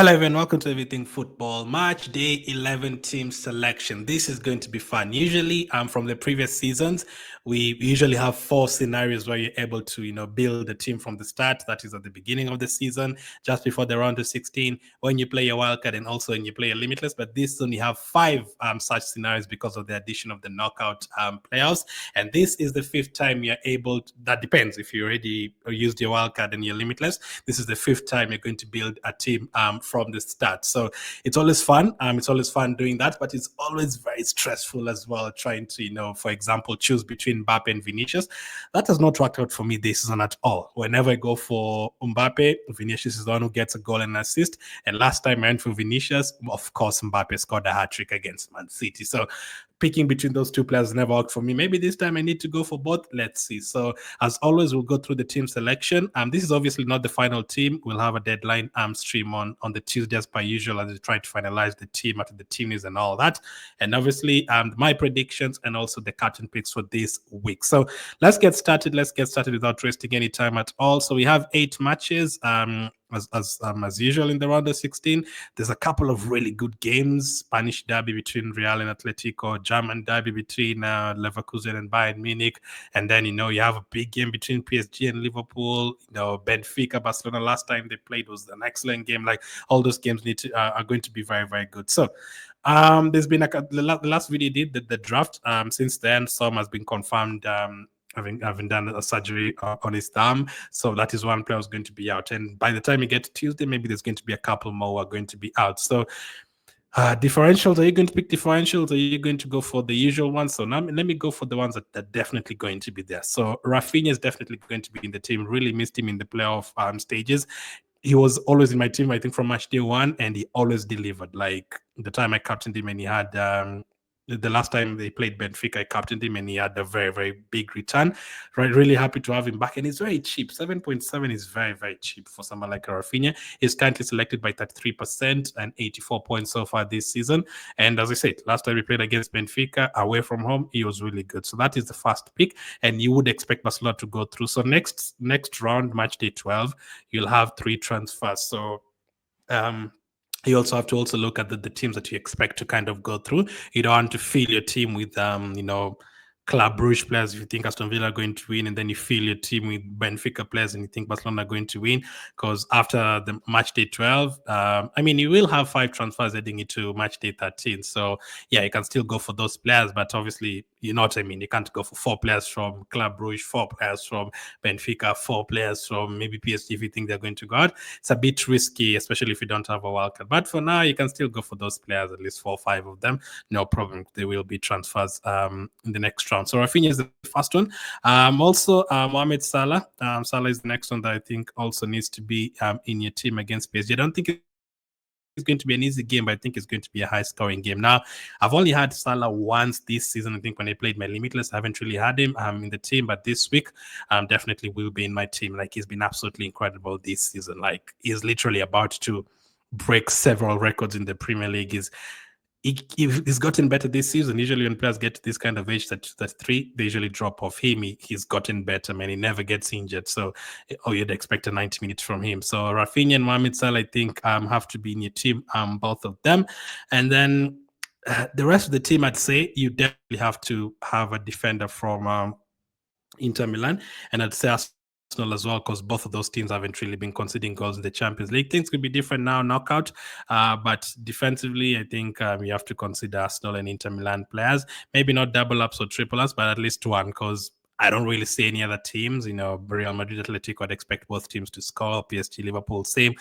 Hello everyone, welcome to Everything Football. Match day 11 team selection. This is going to be fun. Usually, from the previous seasons, we usually have four scenarios where you're able to, build a team from the start. That is at the beginning of the season, just before the round of 16, when you play your wildcard and also when you play a limitless. But this only have five such scenarios because of the addition of the knockout playoffs. And this is the fifth time you're able to, that depends if you already used your wildcard and you're limitless. This is the fifth time you're going to build a team from the start. So it's always fun. It's always fun doing that, but it's always very stressful as well, trying to, for example, choose between Mbappe and Vinicius. That has not worked out for me this season at all. Whenever I go for Mbappe, Vinicius is the one who gets a goal and assist. And last time I went for Vinicius, of course, Mbappe scored a hat-trick against Man City. So picking between those two players never worked for me. Maybe this time I need to go for both. Let's see. So as always, we'll go through the team selection. This is obviously not the final team. We'll have a deadline stream on the Tuesday as per usual as we try to finalize the team after the team news and all that. And obviously my predictions and also the captain picks for this week. So let's get started. Let's get started without wasting any time at all. So we have 8 matches. As usual in the round of 16, there's a couple of really good games. Spanish derby between Real and Atletico, German derby between Leverkusen and Bayern Munich, and then you have a big game between PSG and Liverpool. Benfica, Barcelona. Last time they played was an excellent game. Like all those games are going to be very, very good. So there's been the last video did the draft. Since then, some has been confirmed. Having done a surgery on his thumb. So that is one player who's going to be out. And by the time you get to Tuesday, maybe there's going to be a couple more who are going to be out. So differentials, are you going to pick differentials? Are you going to go for the usual ones? So now let me go for the ones that are definitely going to be there. So Rafinha is definitely going to be in the team. Really missed him in the playoff stages. He was always in my team, I think, from match day 1, and he always delivered. Like the time I captained him and he had the last time they played Benfica, I captained him and he had a very, very big return. Right, really happy to have him back. And he's very cheap. 7.7 is very, very cheap for someone like Rafinha. He's currently selected by 33% and 84 points so far this season. And as I said, last time we played against Benfica away from home, he was really good. So that is the first pick. And you would expect Barcelona to go through. So next round, match day 12, you'll have 3 transfers. So you also have to also look at the teams that you expect to kind of go through. You don't want to fill your team with Club Brugge players if you think Aston Villa are going to win, and then you fill your team with Benfica players and you think Barcelona are going to win. Because after the match day 12, you will have 5 transfers heading into match day 13. So yeah, you can still go for those players, but obviously, you know what I mean. You can't go for 4 players from Club Brugge, 4 players from Benfica, 4 players from maybe PSG if you think they're going to go out. It's a bit risky, especially if you don't have a wildcard. But for now, you can still go for those players, at least 4 or 5 of them. No problem. There will be transfers in the next round. So Rafinha is the first one. Also, Mohamed Salah. Salah is the next one that I think also needs to be in your team against PSG. I don't think it's going to be an easy game, but I think it's going to be a high-scoring game. Now, I've only had Salah once this season. I think when I played my Limitless, I haven't really had him in the team, but this week, definitely will be in my team. Like, he's been absolutely incredible this season. Like, he's literally about to break several records in the Premier League. He's gotten better this season. Usually when players get to this kind of age, that 3, they usually drop off. He's gotten better, man. He never gets injured. So, you'd expect a 90 minutes from him. So Rafinha and Mohamed Salah, I think, have to be in your team, both of them. And then the rest of the team, I'd say you definitely have to have a defender from Inter Milan. And I'd say Arsenal as well, because both of those teams haven't really been conceding goals in the Champions League. Things could be different now, knockout. But defensively, I think you have to consider Arsenal and Inter Milan players. Maybe not double ups or triple ups, but at least one, because I don't really see any other teams. Real Madrid, Atletico, I'd expect both teams to score. PSG, Liverpool, same.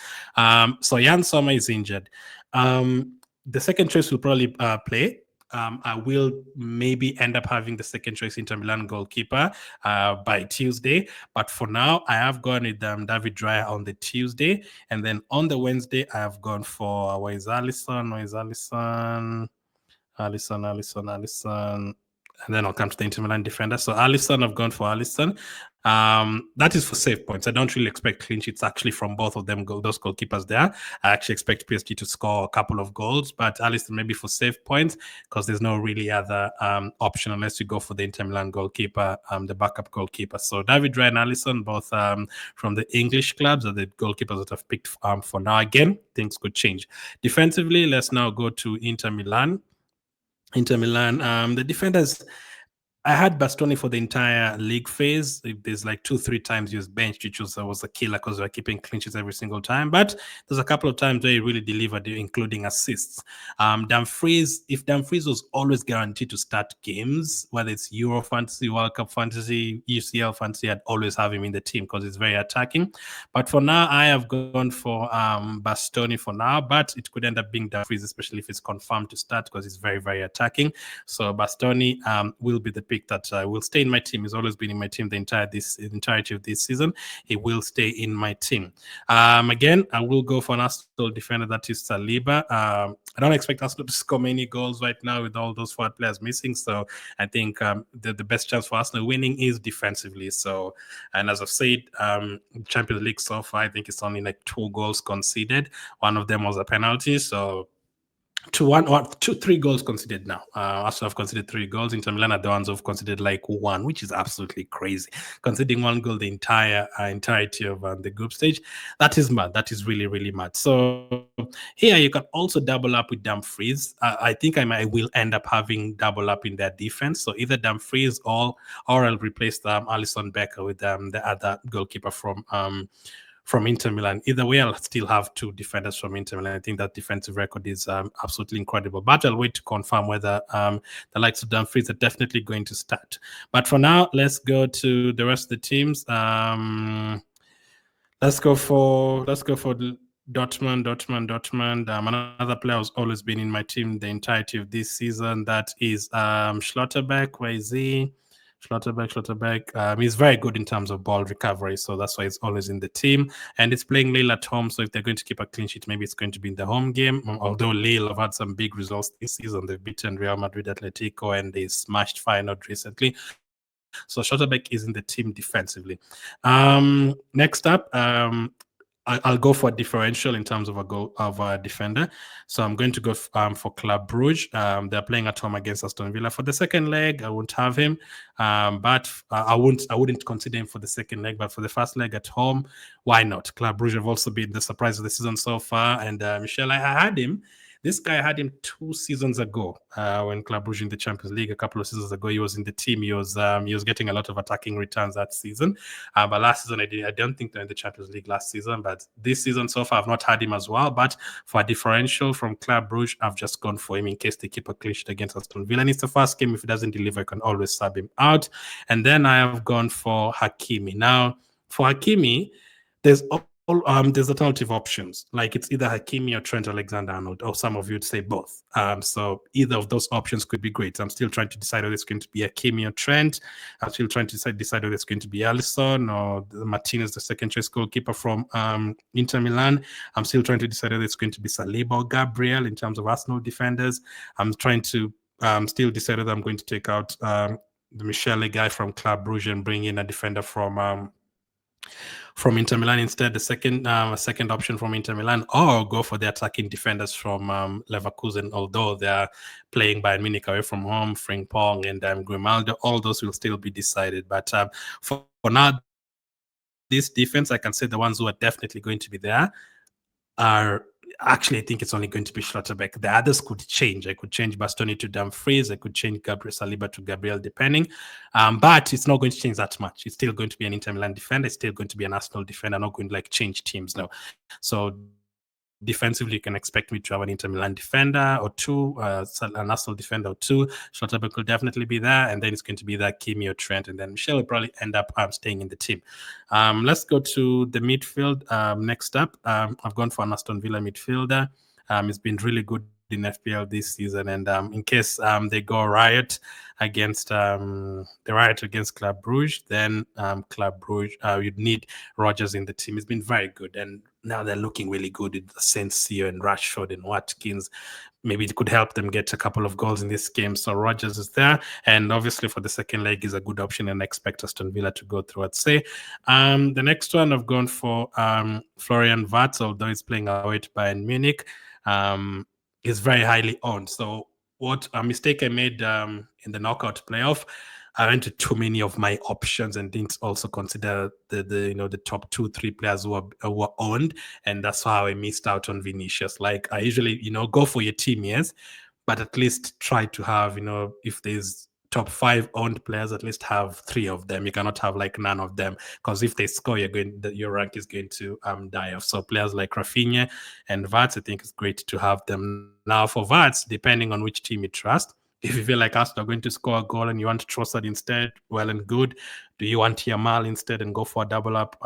So Jan Sommer is injured. The second choice will probably play. I will maybe end up having the second choice Inter Milan goalkeeper by Tuesday. But for now, I have gone with David Raya on the Tuesday. And then on the Wednesday, I have gone for, Alisson. and then I'll come to the Inter Milan defender. So Alisson, I've gone for Alisson. That is for save points. I don't really expect clean sheets actually from both of them, those goalkeepers there. I actually expect PSG to score a couple of goals, but Alisson maybe for save points because there's no really other option unless you go for the Inter Milan goalkeeper, the backup goalkeeper. So David Raya and Alisson, both from the English clubs, are the goalkeepers that I've picked for now. Again, things could change. Defensively, let's now go to Inter Milan. The defenders, I had Bastoni for the entire league phase. There's like 2-3 times he was benched, which was a killer because we were keeping clean sheets every single time. But there's a couple of times where he really delivered, including assists. Dumfries, if Dumfries was always guaranteed to start games, whether it's Euro Fantasy, World Cup Fantasy, UCL Fantasy, I'd always have him in the team because he's very attacking. But for now, I have gone for Bastoni for now, but it could end up being Dumfries, especially if it's confirmed to start because he's very, very attacking. So Bastoni will be the pick that will stay in my team. He's always been in my team the entirety of this season. He will stay in my team. Again, I will go for an Arsenal defender, that is Saliba. I don't expect Arsenal to score many goals right now with all those forward players missing. So I think the best chance for Arsenal winning is defensively. So, and as I've said, Champions League so far, I think it's only like 2 goals conceded. One of them was a penalty. So 3 goals conceded now. Arsenal have conceded 3 goals. Inter Milan are the ones who've conceded like 1, which is absolutely crazy. Conceding 1 goal the entirety of the group stage, that is mad. That is really, really mad. So here you can also double up with Dumfries. I think I will end up having double up in their defense. So either Dumfries or I'll replace Alisson Becker with the other goalkeeper from Inter Milan. Either way, I'll still have 2 defenders from Inter Milan. I think that defensive record is absolutely incredible. But I'll wait to confirm whether the likes of Dumfries are definitely going to start. But for now, let's go to the rest of the teams. Let's go for Dortmund. Another player who's always been in my team the entirety of this season. That is Schlotterbeck. Where is he? Schlotterbeck. He's very good in terms of ball recovery, so that's why he's always in the team. And it's playing Lille at home, so if they're going to keep a clean sheet, maybe it's going to be in the home game. Although Lille have had some big results this season. They've beaten Real Madrid, Atletico, and they smashed Feyenoord recently. So Schlotterbeck is in the team defensively. Next up, I'll go for a differential in terms of a defender. So I'm going to go for Club Brugge. They're playing at home against Aston Villa. For the second leg, I won't have him, but I wouldn't consider him for the second leg. But for the first leg at home, why not? Club Brugge have also been the surprise of the season so far. And Michel, I had him. This guy, I had him 2 seasons ago when Club Brugge in the Champions League. A couple of seasons ago, he was in the team. He was getting a lot of attacking returns that season. But last season, I don't think they're in the Champions League last season. But this season so far, I've not had him as well. But for a differential from Club Brugge, I've just gone for him in case they keep a clean sheet against Aston Villa. And it's the first game. If he doesn't deliver, I can always sub him out. And then I have gone for Hakimi. Now, for Hakimi, there's alternative options. Like it's either Hakimi or Trent Alexander-Arnold, or some of you would say both. So either of those options could be great. I'm still trying to decide whether it's going to be Hakimi or Trent. I'm still trying to decide whether it's going to be Alisson or Martinez, the second choice goalkeeper from Inter Milan. I'm still trying to decide whether it's going to be Saliba or Gabriel in terms of Arsenal defenders. I'm trying to still decide whether I'm going to take out the Michele guy from Club Brugge and bring in a defender from Inter Milan instead, the second option from Inter Milan, or go for the attacking defenders from Leverkusen, although they're playing Bayern Munich away from home, Frimpong and Grimaldo. All those will still be decided. But for now, this defense, I can say the ones who are definitely going to be there are... Actually, I think it's only going to be Schlotterbeck. The others could change. I could change Bastoni to Dumfries. I could change Gabriel Saliba to Gabriel, depending. But it's not going to change that much. It's still going to be an Inter Milan defender. It's still going to be an Arsenal defender. I'm not going to change teams now. So defensively, you can expect me to have an Inter Milan defender or 2, an Arsenal defender or 2. Schlotterbeck will definitely be there, and then it's going to be that Kimi or Trent, and then Michel will probably end up staying in the team. Let's go to the midfield. Next up, I've gone for an Aston Villa midfielder. It's been really good in FPL this season, and in case they go riot against Club Brugge, then Club Brugge, you'd need Rodgers in the team. It's been very good, and now they're looking really good with Asensio and Rashford and Watkins. maybe it could help them get a couple of goals in this game. So Rogers is there, and obviously for the second leg is a good option, and I expect Aston Villa to go through, I'd say. The next one I've gone for Florian Wirtz, although he's playing away to Bayern Munich. Is very highly owned. So what a mistake I made in the knockout playoff, I went to too many of my options and didn't also consider the top 2-3 players who were owned, and that's how I missed out on Vinicius. Like I usually go for your team, yes, but at least try to have if there's top 5 owned players, at least have 3 of them. You cannot have like none of them, because if they score, your rank is going to die off. So players like Rafinha and Vats, I think it's great to have them. Now for Vats, depending on which team you trust, if you feel like Arsenal are going to score a goal and you want Trossard instead, well and good. Do you want Yamal instead and go for a double up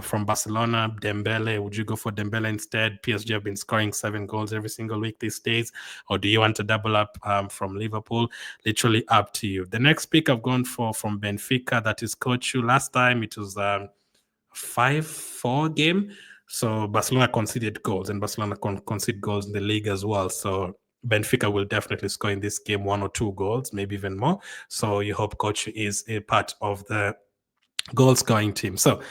from Barcelona? Dembele, would you go for Dembele instead? PSG have been scoring 7 goals every single week these days. Or do you want to double up from Liverpool? Literally up to you. The next pick I've gone for from Benfica, that is Kochu. Last time it was 5-4 game. So Barcelona conceded goals, and Barcelona concede goals in the league as well. So Benfica will definitely score in this game 1 or 2 goals, maybe even more. So you hope Coach is a part of the goal scoring team. So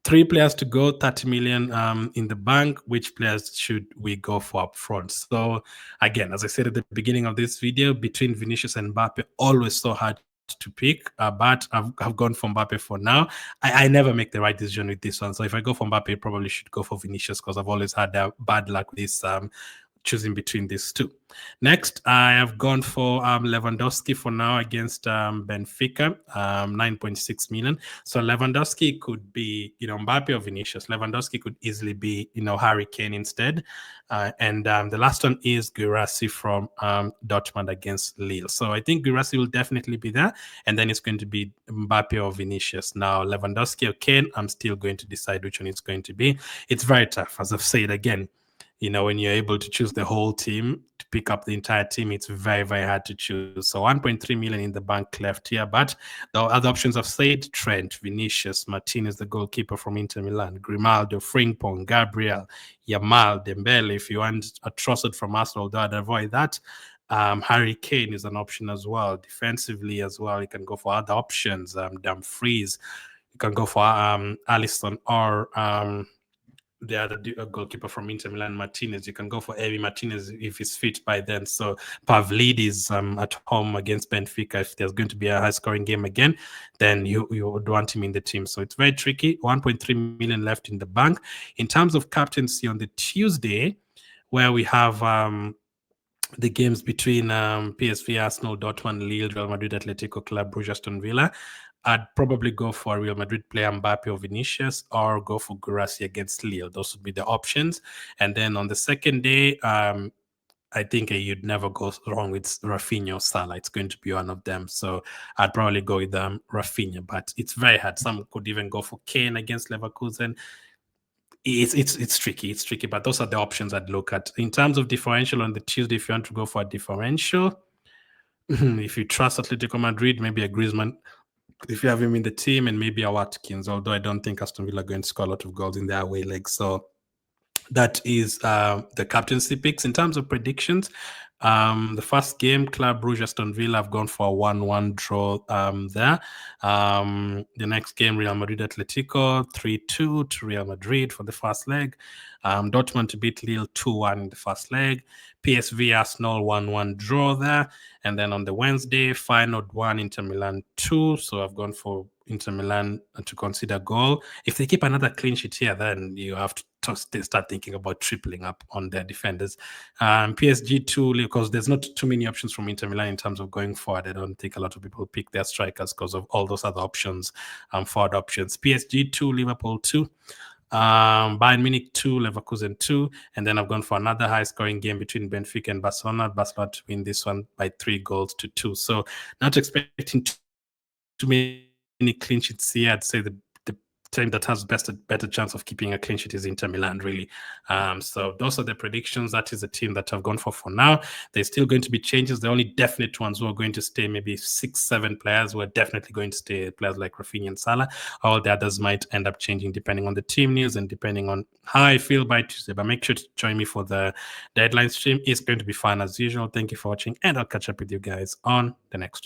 3 players to go, 30 million in the bank. Which players should we go for up front? So again, as I said at the beginning of this video, between Vinicius and Mbappe, always so hard to pick, but I've gone for Mbappe for now. I never make the right decision with this one. So if I go for Mbappe, I probably should go for Vinicius, because I've always had bad luck with this choosing between these two. Next, I have gone for Lewandowski for now against Benfica, 9.6 million. So Lewandowski could be, Mbappe or Vinicius. Lewandowski could easily be, Harry Kane instead. And the last one is Guirassy from Dortmund against Lille. So I think Guirassy will definitely be there. And then it's going to be Mbappe or Vinicius. Now, Lewandowski or Kane, I'm still going to decide which one it's going to be. It's very tough, as I've said again. When you're able to choose the whole team, to pick up the entire team, it's very, very hard to choose. So 1.3 million in the bank left here. But the other options I've said: Trent, Vinicius, Martinez, the goalkeeper from Inter Milan, Grimaldo, Frimpong, Gabriel, Yamal, Dembele. If you want a Trossard from Arsenal, though I'd avoid that. Harry Kane is an option as well. Defensively as well, you can go for other options. Dumfries. You can go for Alisson or the other goalkeeper from Inter Milan, Martinez. You can go for Emi Martinez if he's fit by then. So Pavlidis at home against Benfica. If there's going to be a high-scoring game again, then you would want him in the team. So it's very tricky. 1.3 million left in the bank. In terms of captaincy on the Tuesday, where we have the games between PSV, Arsenal, Dortmund, Lille, Real Madrid, Atletico Club, Brugge, Aston Villa, I'd probably go for a Real Madrid player, Mbappe or Vinicius, or go for Guirassy against Lille. Those would be the options. And then on the second day, I think you'd never go wrong with Rafinha or Salah. It's going to be one of them. So I'd probably go with Rafinha, but it's very hard. Some could even go for Kane against Leverkusen. It's tricky. It's tricky, but those are the options I'd look at. In terms of differential on the Tuesday, if you want to go for a differential, if you trust Atletico Madrid, maybe a Griezmann, if you have him in the team, and maybe a Watkins, although I don't think Aston Villa are going to score a lot of goals in their away leg. So that is the captaincy picks. In terms of predictions, the first game, Club Brugge, Aston Villa, have gone for a 1-1 draw there. The next game, Real Madrid, Atletico, 3-2 to Real Madrid for the first leg. Dortmund to beat Lille 2-1 in the first leg. PSV, Arsenal, 1-1 draw there. And then on the Wednesday, Feyenoord 1, Inter Milan 2. So I've gone for Inter Milan to consider goal. If they keep another clean sheet here, then you have to start thinking about tripling up on their defenders. PSG 2, because there's not too many options from Inter Milan in terms of going forward. I don't think a lot of people pick their strikers because of all those other options, forward options. PSG 2, Liverpool 2. Bayern Munich 2, Leverkusen 2, and then I've gone for another high-scoring game between Benfica and Barcelona. Barcelona to win this one by 3-2. So not expecting too many clean sheets here. I'd say the team that has better chance of keeping a clean sheet is Inter Milan, really. So those are the predictions. That is the team that I've gone for now. There's still going to be changes. The only definite ones who are going to stay, maybe 6-7 players who are definitely going to stay, players like Rafinha and Salah. All the others might end up changing depending on the team news and depending on how I feel by Tuesday. But make sure to join me for the deadline stream. It's going to be fun as usual. Thank you for watching, and I'll catch up with you guys on the next.